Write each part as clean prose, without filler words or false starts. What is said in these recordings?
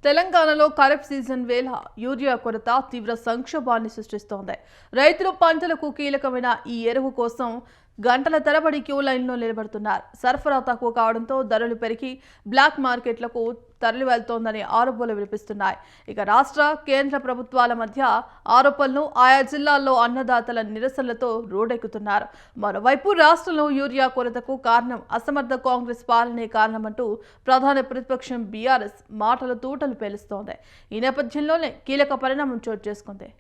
తెలంగాణలో ఖరీఫ్ సీజన్ వేళ యూరియా కొరత తీవ్ర సంక్షోభాన్ని సృష్టిస్తోంది. రైతులు పంటలకు కీలకమైన ఈ ఎరువు కోసం గంటల తరబడి క్యూ లైన్లో నిలబడుతున్నారు. సరఫరా తక్కువ కావడంతో ధరలు పెరిగి బ్లాక్ మార్కెట్లకు తరలి వెళ్తోందని ఆరోపణలు వినిపిస్తున్నాయి. ఇక రాష్ట్ర కేంద్ర ప్రభుత్వాల మధ్య ఆరోపణలు ఆయా జిల్లాల్లో అన్నదాతల నిరసనలతో రోడ్డెక్కుతున్నారు. మరోవైపు రాష్ట్రంలో యూరియా కొరతకు కారణం అసమర్థ కాంగ్రెస్ పాలనే కారణమంటూ ప్రధాన ప్రతిపక్షం బీఆర్ఎస్ మాటల తూటలు పేలుస్తోంది. ఈ నేపథ్యంలోనే కీలక పరిణామం చోటు చేసుకుంది.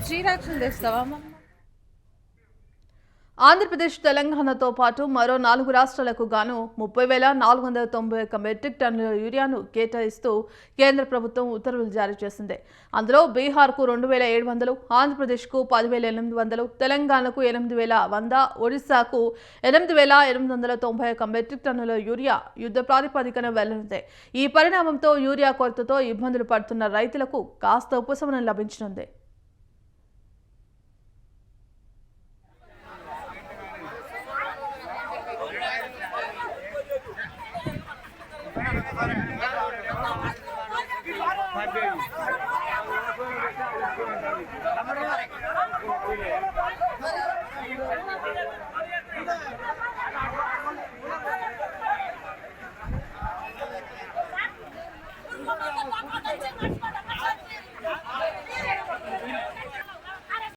శ్రీరాక్షణ తెస్తావా? ఆంధ్రప్రదేశ్ తెలంగాణతో పాటు మరో 4 రాష్ట్రాలకు గాను 30,491 మెట్రిక్ టన్నుల యూరియాను కేటాయిస్తూ కేంద్ర ప్రభుత్వం ఉత్తర్వులు జారీ చేసింది. అందులో బీహార్కు 2,700, ఆంధ్రప్రదేశ్కు 10,800, తెలంగాణకు 8,100, ఒడిశాకు 8,891 మెట్రిక్ టన్నుల యూరియా యుద్ధ ప్రాతిపదికన వెళ్లనుంది. ఈ పరిణామంతో యూరియా కొరతతో ఇబ్బందులు పడుతున్న రైతులకు కాస్త ఉపశమనం లభించనుంది.